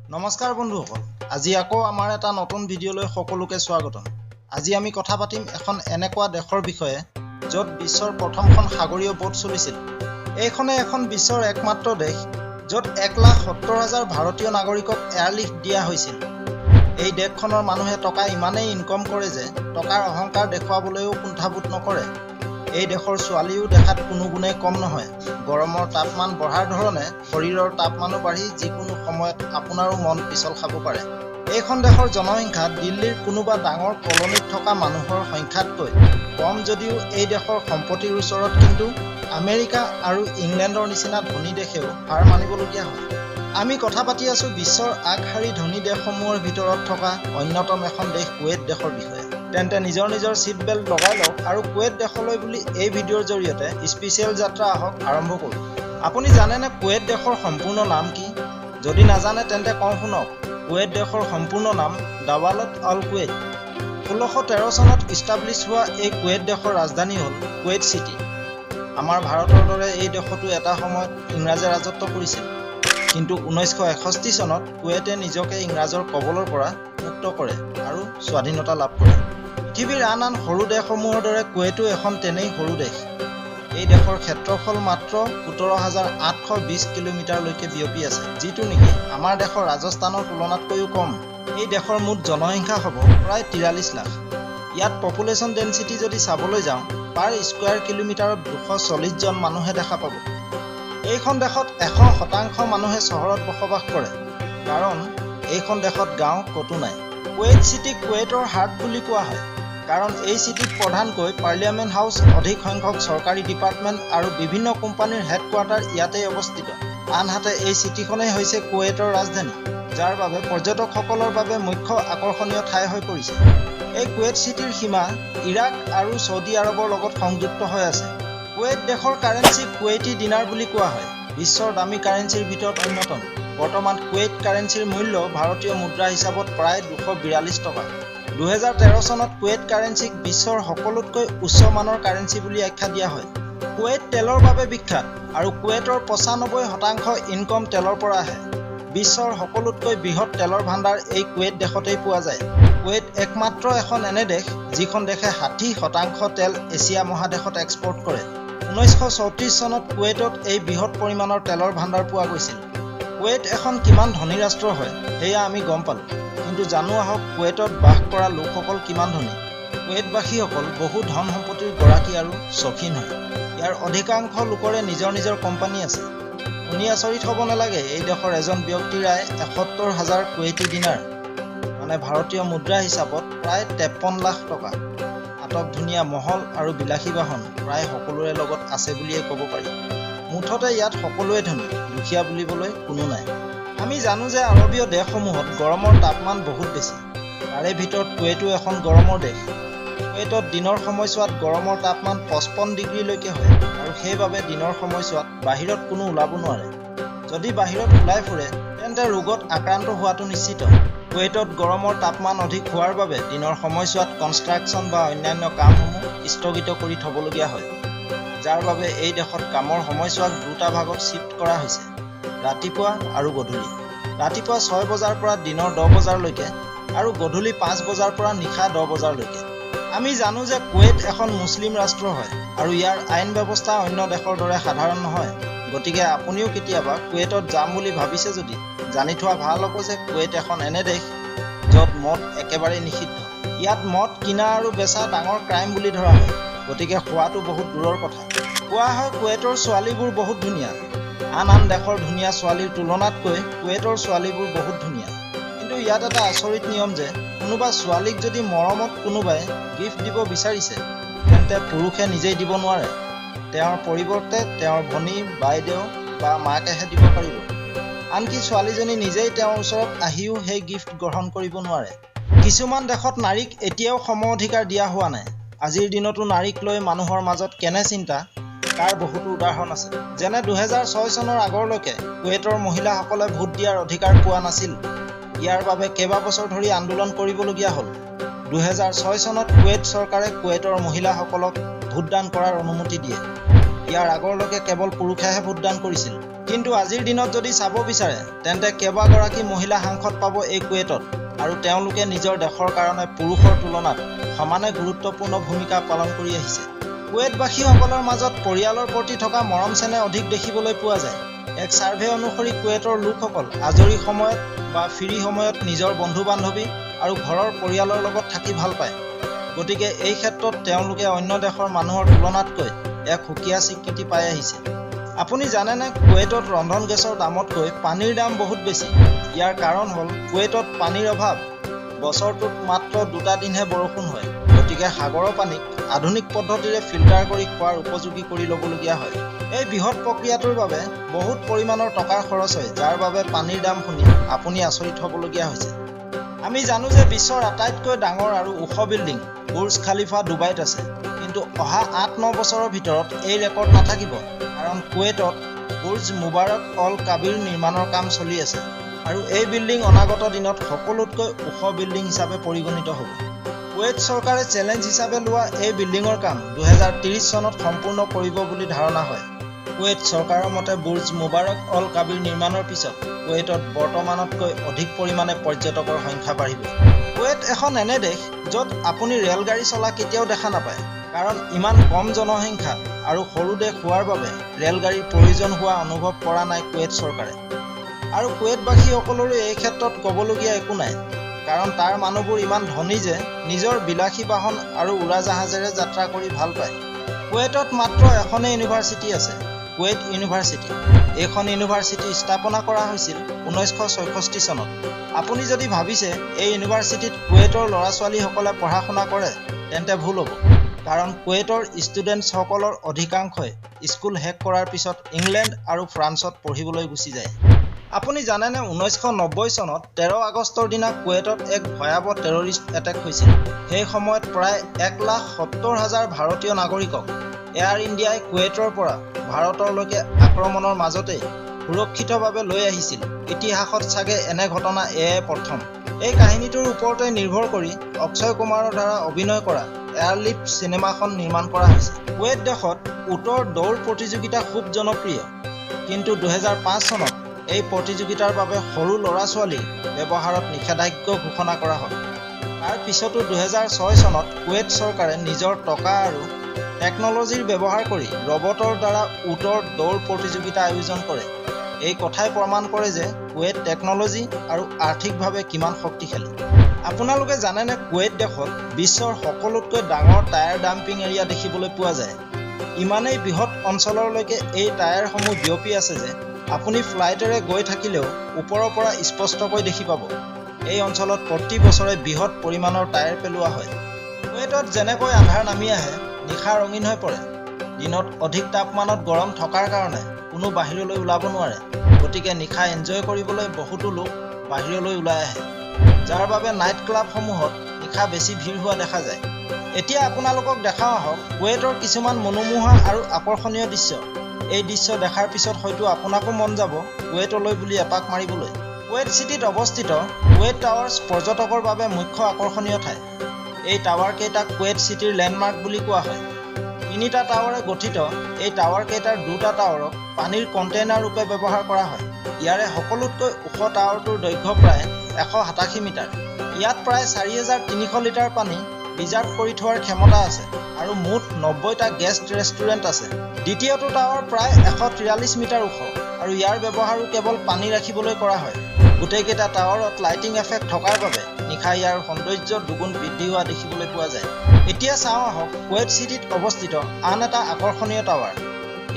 নমস্কাৰ বন্ধুসকল, আজি আকৌ আমাৰ এটা নতুন ভিডিঅ'লৈ সকলোকে স্বাগতম। আজি আমি কথা পাতিম এখন এনেকুৱা দেশৰ বিষয়ে য'ত বিশ্বৰ প্ৰথমখন সাগৰীয় বোট চলিছিল। এইখনে এখন বিশ্বৰ একমাত্ৰ দেশ য'ত 1,70,000 ভাৰতীয় নাগৰিকক এয়াৰলিফ্ট দিয়া হৈছিল। এই দেশখনৰ মানুহে টকা ইমানেই ইনকম কৰে যে টকাৰ অহংকাৰ দেখুৱাবলৈও কুণ্ঠাবোধ নকৰে। এই দেশৰ ছোৱালীও দেখাত কোনো গুণে কম নহয়। গৰমৰ তাপমান বঢ়াৰ ধৰণে শৰীৰৰ তাপমানো বাঢ়ি যিকোনো সময়ত আপোনাৰো মন পিছল খাব পাৰে। এইখন দেশৰ জনসংখ্যা দিল্লীৰ কোনোবা ডাঙৰ কলনীত থকা মানুহৰ সংখ্যাতকৈ কম যদিও এই দেশৰ সম্পত্তিৰ ওচৰত কিন্তু আমেৰিকা আৰু ইংলেণ্ডৰ নিচিনা ধনী দেশেও হাৰ মানিবলগীয়া হয়। আমি কথা পাতি আছোঁ বিশ্বৰ আগশাৰী ধনী দেশসমূহৰ ভিতৰত থকা অন্যতম এখন দেশ কুৱেইট দেশৰ বিষয়ে। তেন্তে নিজৰ ছিট বেল্ট লগাই লওক আৰু কুৱেইট দেশলৈ বুলি এই ভিডিঅ'ৰ জৰিয়তে স্পেচিয়েল যাত্ৰা আহক আৰম্ভ কৰোঁ। আপুনি জানেনে কুৱেইট দেশৰ সম্পূৰ্ণ নাম কি? যদি নাজানে তেন্তে কওঁ শুনক। কুৱেইট দেশৰ সম্পূৰ্ণ নাম দাৱালত আল কুৱেইট। 1613 চনত ইষ্টাব্লিছ হোৱা এই কুৱেইট দেশৰ ৰাজধানী হ'ল কুৱেইট চিটি। আমাৰ ভাৰতৰ দৰে এই দেশতো এটা সময়ত ইংৰাজে ৰাজত্ব কৰিছিল, কিন্তু 1961 চনত কুৱেইটে নিজকে ইংৰাজৰ কবলৰ পৰা মুক্ত কৰে আৰু স্বাধীনতা লাভ কৰে। পৃথিৱীৰ আন সৰু দেশসমূহৰ দৰে কুৱেইটো এখন তেনেই সৰু দেশ। এই দেশৰ ক্ষেত্ৰফল মাত্ৰ 17,820 কিলোমিটাৰলৈকে বিয়পি আছে, যিটো নেকি আমাৰ দেশৰ ৰাজস্থানৰ তুলনাতকৈও কম। এই দেশৰ মুঠ জনসংখ্যা হ'ব প্ৰায় 43 লাখ। ইয়াত পপুলেশ্যন ডেন্সিটি যদি চাবলৈ যাওঁ, পাৰ স্কুৱেৰ কিলোমিটাৰত 240 জন মানুহে দেখা পাব। এইখন দেশত 100% মানুহে চহৰত বসবাস কৰে, কাৰণ এইখন দেশত গাঁও ক'তো নাই। কুৱেইট চিটিক কুৱেইটৰ হাৰ্ট বুলি কোৱা হয়, কাৰণ এই চিটিত প্ৰধানকৈ পাৰ্লিয়ামেণ্ট হাউচ, অধিক সংখ্যক চৰকাৰী ডিপাৰ্টমেণ্ট আৰু বিভিন্ন কোম্পানীৰ হেডকোৱাৰ্টাৰ ইয়াতেই অৱস্থিত। আনহাতে এই চিটিখনেই হৈছে কুৱেইটৰ ৰাজধানী, যাৰ বাবে পৰ্যটকসকলৰ বাবে মুখ্য আকৰ্ষণীয় ঠাই হৈ পৰিছে। এই কুৱেইট চিটিৰ সীমা ইৰাক আৰু ছৌদি আৰবৰ লগত সংযুক্ত হৈ আছে। কুৱেইট দেশৰ কাৰেঞ্চি কুৱেইটি দিনাৰ বুলি কোৱা হয়, বিশ্বৰ দামী কাৰেঞ্চিৰ ভিতৰত অন্যতম। বৰ্তমান কুৱেইট কাৰেঞ্চিৰ মূল্য ভাৰতীয় মুদ্ৰা হিচাপত প্ৰায় 242 টকা। 2013 চনত কুৱেইট কাৰেঞ্চিক বিশ্বৰ সকলোতকৈ উচ্চ মানৰ কাৰেঞ্চি বুলি আখ্যা দিয়া হয়। কুৱেইট তেলৰ বাবে বিখ্যাত আৰু কুৱেইটৰ 95% ইনকম তেলৰ পৰা আহে। বিশ্বৰ সকলোতকৈ বৃহৎ তেলৰ ভাণ্ডাৰ এই কুৱেইট দেশতেই পোৱা যায়। কুৱেইট একমাত্ৰ এখন এনে দেশ যিখন দেশে 60% তেল এছিয়া মহাদেশত এক্সপৰ্ট কৰে। 1934 চনত কুৱেইটত এই বৃহৎ পৰিমাণৰ তেলৰ ভাণ্ডাৰ পোৱা গৈছিল। কুৱেইট এখন কিমান ধনী ৰাষ্ট্ৰ হয় সেয়া আমি গম পালোঁ, কিন্তু জানো আহক কুৱেইটত বাস কৰা লোকসকল কিমান ধনী। কুৱেইটবাসীসকল বহু ধন সম্পত্তিৰ গৰাকী আৰু চখীন হয়। ইয়াৰ অধিকাংশ লোকৰে নিজৰ কোম্পানী আছে। শুনি আচৰিত হ'ব নালাগে, এই দেশৰ এজন ব্যক্তিৰ আয় 71,000 কুৱেইটি দিনাৰ, মানে ভাৰতীয় মুদ্ৰা হিচাপত প্ৰায় 53 লাখ টকা। আটক ধুনীয়া মহল আৰু বিলাসী বাহন প্ৰায় সকলোৰে লগত আছে বুলিয়েই ক'ব পাৰি। মুঠতে ইয়াত সকলোৱে ধনী, দুখীয়া বুলিবলৈ কোনো নাই। আমি জানো যে আৰৱীয় দেশসমূহত গৰমৰ তাপমান বহুত বেছি। তাৰে ভিতৰত কুৱেইটো এখন গৰমৰ দেশ। কুৱেইটত দিনৰ সময়ছোৱাত গৰমৰ তাপমান 55 ডিগ্ৰীলৈকে হয় আৰু সেইবাবে দিনৰ সময়ছোৱাত বাহিৰত কোনো ওলাব নোৱাৰে। যদি বাহিৰত ওলাই ফুৰে তেন্তে ৰোগত আক্ৰান্ত হোৱাটো নিশ্চিত। কুৱেইটত গৰমৰ তাপমান অধিক হোৱাৰ বাবে দিনৰ সময়ছোৱাত কনষ্ট্ৰাকশ্যন বা অন্যান্য কামসমূহ স্থগিত কৰি থ'বলগীয়া হয়, যাৰ বাবে এই দেশত কামৰ সময়ছোৱাক দুটা ভাগত শ্বিফ্ট কৰা হৈছে, ৰাতিপুৱা আৰু গধূলি। ৰাতিপুৱা 6 বজাৰ পৰা দিনৰ 10 বজালৈকে আৰু গধূলি 5 বজাৰ পৰা নিশা 10 বজালৈকে। আমি জানো যে কুৱেইট এখন মুছলিম ৰাষ্ট্ৰ হয় আৰু ইয়াৰ আইন ব্যৱস্থা অন্য দেশৰ দৰে সাধাৰণ নহয়। গতিকে আপুনিও কেতিয়াবা কুৱেইটত যাম বুলি ভাবিছে যদি জানি থোৱা ভাল হ'ব যে কুৱেইট এখন এনে দেশ য'ত মদ একেবাৰেই নিষিদ্ধ। ইয়াত মদ কিনা আৰু বেচা ডাঙৰ ক্ৰাইম বুলি ধৰা হয়, গতিকে খোৱাটো বহুত দূৰৰ কথা। কোৱা হয় কুৱেইটৰ ছোৱালীবোৰ বহুত ধুনীয়া। আন দেশৰ ধুনীয়া ছোৱালীৰ তুলনাতকৈ কুৱেইটৰ ছোৱালীবোৰ বহুত ধুনীয়া। কিন্তু ইয়াত এটা আচৰিত নিয়ম যে কোনোবা ছোৱালীক যদি মৰমত কোনোবাই গিফ্ট দিব বিচাৰিছে তেন্তে পুৰুষে নিজেই দিব নোৱাৰে। তেওঁৰ পৰিৱৰ্তে তেওঁৰ ভনী, বাইদেউ বা মাকেহে দিব পাৰিব। আনকি ছোৱালীজনী নিজেই তেওঁৰ ওচৰত আহিও সেই গিফ্ট গ্ৰহণ কৰিব নোৱাৰে। কিছুমান দেশত নাৰীক এতিয়াও সম অধিকাৰ দিয়া হোৱা নাই। আজিৰ দিনতো নাৰীক লৈ মানুহৰ মাজত কেনে চিন্তা তাৰ বহুতো উদাহৰণ আছে। যেনে 2006 চনৰ আগলৈকে কুৱেইটৰ মহিলাসকলে ভোট দিয়াৰ অধিকাৰ পোৱা নাছিল। ইয়াৰ বাবে কেইবাবছৰ ধৰি আন্দোলন কৰিবলগীয়া হ'ল। 2006 চনত কুৱেইট চৰকাৰে কুৱেইটৰ মহিলাসকলক ভোটদান কৰাৰ অনুমতি দিয়ে। ইয়াৰ আগলৈকে কেৱল পুৰুষেহে ভোটদান কৰিছিল। কিন্তু আজিৰ দিনত যদি চাব বিচাৰে তেন্তে কেইবাগৰাকী মহিলা সাংসদ পাব এই কুৱেটত আৰু তেওঁলোকে নিজৰ দেশৰ কাৰণে পুৰুষৰ তুলনাত সমানে গুৰুত্বপূৰ্ণ ভূমিকা পালন কৰি আহিছে। কুৱেটবাসীসকলৰ মাজত পৰিয়ালৰ প্ৰতি থকা মৰম চেনেহ অধিক দেখিবলৈ পোৱা যায়। এক ছাৰ্ভে অনুসৰি কুৱেটৰ লোকসকল আজৰি সময়ত বা ফ্ৰী সময়ত নিজৰ বন্ধু-বান্ধৱী আৰু ঘৰৰ পৰিয়ালৰ লগত থাকি ভাল পায়। গতিকে এই ক্ষেত্ৰত তেওঁলোকে অন্য দেশৰ মানুহৰ তুলনাতকৈ এক সুকীয়া স্বীকৃতি পাই আহিছে। আপুনি জানেনে কুৱেটত ৰন্ধন গেছৰ দামতকৈ পানীৰ দাম বহুত বেছি। ইয়াৰ কাৰণ হ'ল কুৱেটত পানীৰ অভাৱ। বছৰটোত মাত্ৰ 2টা দিনহে বৰষুণ হয়। গতিকে সাগৰৰ পানীক আধুনিক পদ্ধতিৰে ফিল্টাৰ কৰি খোৱাৰ উপযোগী কৰি ল'বলগীয়া হয়। এই বৃহৎ প্ৰক্ৰিয়াটোৰ বাবে বহুত পৰিমাণৰ টকাৰ খৰচ হয়, যাৰ বাবে পানীৰ দাম শুনি আপুনি আচৰিত হ'বলগীয়া হৈছে। আমি জানো যে বিশ্বৰ আটাইতকৈ ডাঙৰ আৰু ওখ বিল্ডিং বুৰ্জ খালিফা ডুবাইত আছে। কিন্তু অহা 8-9 বছৰৰ ভিতৰত এই ৰেকৰ্ড নাথাকিব, কাৰণ কুৱেটত বুৰ্জ মুবাৰক অল কাবিৰ নিৰ্মাণৰ কাম চলি আছে আৰু এই বিল্ডিং অনাগত দিনত সকলোতকৈ ওখ বিল্ডিং হিচাপে পৰিগণিত হ'ব। কুৱেট চৰকাৰে চেলেঞ্জ হিচাপে লোৱা এই বিল্ডিঙৰ কাম 2030 চনত সম্পূৰ্ণ কৰিব বুলি ধাৰণা হয়। কুৱেট চৰকাৰৰ মতে বুৰ্জ মুবাৰক অল কাবিৰ নিৰ্মাণৰ পিছত কুৱেটত বৰ্তমানতকৈ অধিক পৰিমাণে পৰ্যটকৰ সংখ্যা বাঢ়িব। কুৱেট এখন এনে দেশ য'ত আপুনি ৰেলগাড়ী চলা কেতিয়াও দেখা নাপায়, কাৰণ ইমান কম জনসংখ্যা আৰু সৰু দেশ হোৱাৰ বাবে ৰেলগাড়ীৰ প্ৰয়োজন হোৱা অনুভৱ কৰা নাই কুৱেট চৰকাৰে। আৰু কুৱেটবাসীসকলৰো এই ক্ষেত্ৰত ক'বলগীয়া একো নাই, কাৰণ তাৰ মানুহবোৰ ইমান ধনী যে নিজৰ বিলাসী বাহন আৰু উৰাজাহাজেৰে যাত্ৰা কৰি ভাল পায়। কুৱেটত মাত্ৰ এখনেই ইউনিভাৰ্চিটি আছে, কুৱেট ইউনিভাৰ্চিটি। এইখন ইউনিভাৰ্চিটি স্থাপনা কৰা হৈছিল 1966 চনত। আপুনি যদি ভাবিছে এই ইউনিভাৰ্চিটিত কুৱেটৰ ল'ৰা-ছোৱালীসকলে পঢ়া শুনা কৰে তেন্তে ভুল হ'ব, কাৰণ কুৱেটৰ ষ্টুডেণ্টছসকলৰ অধিকাংশই স্কুল শেষ কৰাৰ পিছত ইংলেণ্ড আৰু ফ্ৰান্সত পঢ়িবলৈ গুচি যায়। আপুনি জানেনে 1990 চনত 13 আগষ্টৰ দিনা কুৱেটত এক ভয়াৱহ টেৰৰিষ্ট এটেক হৈছিল। সেই সময়ত প্ৰায় 1,70,000 ভাৰতীয় নাগৰিকক এয়াৰ ইণ্ডিয়াই কুৱেটৰ পৰা ভাৰতলৈকে আক্ৰমণৰ মাজতে সুৰক্ষিতভাৱে লৈ আহিছিল। ইতিহাসত চাগে এনে ঘটনা এয়াই প্ৰথম। এই কাহিনীটোৰ ওপৰতে নিৰ্ভৰ কৰি অক্ষয় কুমাৰৰ দ্বাৰা অভিনয় কৰা এয়াৰলিফ্ট চিনেমাখন নিৰ্মাণ কৰা হৈছে। কুৱেট দেশত উটৰ দৌৰ প্ৰতিযোগিতা খুব জনপ্ৰিয়, কিন্তু 2005 চনত এই প্ৰতিযোগিতাৰ বাবে সৰু ল'ৰা-ছোৱালীৰ ব্যৱহাৰত নিষেধাজ্ঞা ঘোষণা কৰা হয়। তাৰ পিছতো 2006 চনত কুৱেট চৰকাৰে নিজৰ টকা আৰু টেকন'লজিৰ ব্যৱহাৰ কৰি ৰবটৰ দ্বাৰা উটৰ দৌৰ প্ৰতিযোগিতা আয়োজন কৰে। এই কথাই প্ৰমাণ কৰে যে কুৱেট টেকন'লজি আৰু আৰ্থিকভাৱে কিমান শক্তিশালী। আপোনালোকে জানেনে কুৱেট দেশত বিশ্বৰ সকলোতকৈ ডাঙৰ টায়াৰ ডাম্পিং এৰিয়া দেখিবলৈ পোৱা যায়। ইমানেই বৃহৎ অঞ্চললৈকে এই টায়াৰসমূহ বিয়পি আছে যে আপুনি ফ্লাইটেৰে গৈ থাকিলেও ওপৰৰ পৰা স্পষ্টকৈ দেখি পাব। এই অঞ্চলত প্ৰতি বছৰে বৃহৎ পৰিমাণৰ টায়াৰ পেলোৱা হয়। কুৱেটত যেনেকৈ আন্ধাৰ নামি আহে, নিশা ৰঙীন হৈ পৰে। দিনত অধিক তাপমানত গৰম থকাৰ কাৰণে কোনো বাহিৰলৈ ওলাব নোৱাৰে। গতিকে নিশা এনজয় কৰিবলৈ বহুতো লোক বাহিৰলৈ ওলাই আহে, যাৰ বাবে নাইট ক্লাবসমূহত নিশা বেছি ভিৰ হোৱা দেখা যায়। এতিয়া আপোনালোকক দেখাওঁ আহক কুৱেটৰ কিছুমান মনোমোহা আৰু আকৰ্ষণীয় দৃশ্য। এই দৃশ্য দেখাৰ পিছত হয়তো আপোনাকো মন যাব কুৱেটলৈ বুলি এপাক মাৰিবলৈ। কুৱেট চিটিত অৱস্থিত কুৱেট টাৱাৰ্ছ পৰ্যটকৰ বাবে মুখ্য আকৰ্ষণীয় ঠাই। এই টাৱাৰকেইটাক কুৱেট চিটিৰ লেণ্ডমাৰ্ক বুলি কোৱা হয়। 3টা টাৱাৰে গঠিত এই টাৱাৰকেইটাৰ 2টা টাৱাৰক পানীৰ কণ্টেইনাৰ ৰূপে ব্যৱহাৰ কৰা হয়। ইয়াৰে সকলোতকৈ ওখ টাৱাৰটোৰ দৈৰ্ঘ্য প্ৰায় 187 মিটাৰ। ইয়াত প্ৰায় 4,300 লিটাৰ পানী ৰিজাৰ্ভ কৰি থোৱাৰ ক্ষমতা আছে আৰু মুঠ 90টা গেষ্ট ৰেষ্টুৰেণ্ট আছে। দ্বিতীয়টো টাৱাৰ প্ৰায় 143 মিটাৰ ওখ আৰু ইয়াৰ ব্যৱহাৰো কেৱল পানী ৰাখিবলৈ কৰা হয়। গোটেইকেইটা টাৱাৰত লাইটিং এফেক্ট থকাৰ বাবে নিশা ইয়াৰ সৌন্দৰ্য দুগুণ বৃদ্ধি হোৱা দেখিবলৈ পোৱা যায়। এতিয়া চাওঁ আহক কুৱেট চিটিত অৱস্থিত আন এটা আকৰ্ষণীয় টাৱাৰ।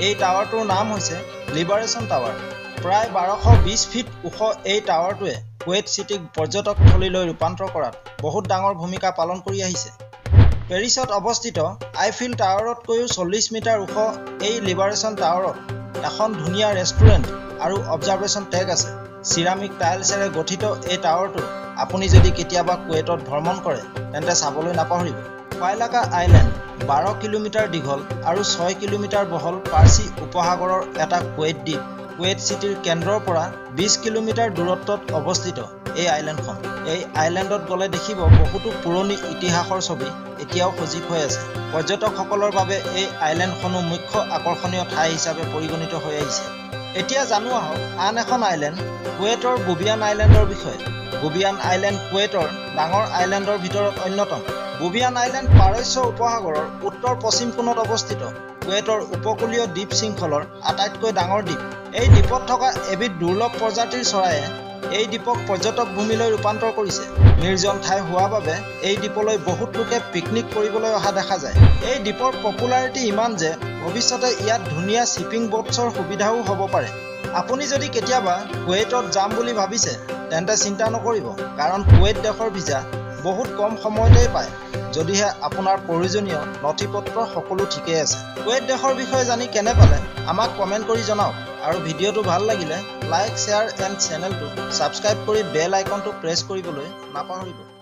এই টাৱাৰটোৰ নাম হৈছে লিবাৰেশ্যন টাৱাৰ। প্ৰায় 1220 ফিট ওখ এই টাৱাৰটোৱে কুৱেট চিটিক পৰ্যটকস্থলীলৈ ৰূপান্তৰ কৰাত বহুত ডাঙৰ ভূমিকা পালন কৰি আহিছে। পেৰিছত অৱস্থিত আইফিল টাৱাৰতকৈও 40 মিটাৰ ওখ এই লিবাৰেশ্যন টাৱাৰত এখন ধুনীয়া ৰেষ্টুৰেণ্ট আৰু অবজাৰভেশ্যন টেগ আছে। চিৰামিক টাইলছেৰে গঠিত এই টাৱাৰটো আপুনি যদি কেতিয়াবা কুৱেটত ভ্ৰমণ কৰে তেন্তে চাবলৈ নাপাহৰিব। ফাইলাকা আইলেণ্ড 12 কিলোমিটাৰ দীঘল আৰু 6 কিলোমিটাৰ বহল পাৰ্চী উপসাগৰৰ এটা কুৱেট দ্বীপ। কুৱেট চিটিৰ কেন্দ্ৰৰ পৰা 20 কিলোমিটাৰ দূৰত্বত অৱস্থিত এই আইলেণ্ডখন। এই আইলেণ্ডত গ'লে দেখিব বহুতো পুৰণি ইতিহাসৰ ছবি এতিয়াও সজীৱ হৈ আছে। পৰ্যটকসকলৰ বাবে এই আইলেণ্ডখনো মুখ্য আকৰ্ষণীয় ঠাই হিচাপে পৰিগণিত হৈ আহিছে। এতিয়া জানো আহক আন এখন আইলেণ্ড কুৱেইটৰ বুবিয়ান আইলেণ্ডৰ বিষয়ে। বুবিয়ান আইলেণ্ড কুৱেইটৰ ডাঙৰ আইলেণ্ডৰ ভিতৰত অন্যতম। বুবিয়ান আইলেণ্ড পাৰস্য উপসাগৰৰ উত্তৰ পশ্চিম কোণত অৱস্থিত কুৱেইটৰ উপকূলীয় দ্বীপ শৃংখলৰ আটাইতকৈ ডাঙৰ দ্বীপ। এই দ্বীপত থকা এবিধ দুৰ্লভ প্ৰজাতিৰ চৰায়ে এই দ্বীপক পৰ্যটক ভূমিলৈ ৰূপান্তৰ কৰিছে। নিৰ্জন ঠাই হোৱাৰ বাবে এই দ্বীপলৈ বহুত লোকে পিকনিক কৰিবলৈ অহা দেখা যায়। এই দ্বীপৰ পপুলাৰিটি ইমান যে ভৱিষ্যতে ইয়াত ধুনীয়া শ্বিপিং বোটছৰ সুবিধাও হ'ব পাৰে। আপুনি যদি কেতিয়াবা কুৱেইটত যাম বুলি ভাবিছে তেন্তে চিন্তা নকৰিব, কাৰণ কুৱেইট দেশৰ ভিছা বহুত কম সময়তেই পায়, যদিহে আপোনাৰ প্ৰয়োজনীয় নথি-পত্ৰ সকলো ঠিকেই আছে। কুৱেইট দেশৰ বিষয়ে জানি কেনে পালে আমাক কমেণ্ট কৰি জনাওক, আৰু ভিডিঅ'টো ভাল লাগিলে লাইক, শ্বেয়াৰ এণ্ড চেনেলটো ছাবস্ক্ৰাইব কৰি বেল আইকনটো প্ৰেছ কৰিবলৈ নাপাহৰিব।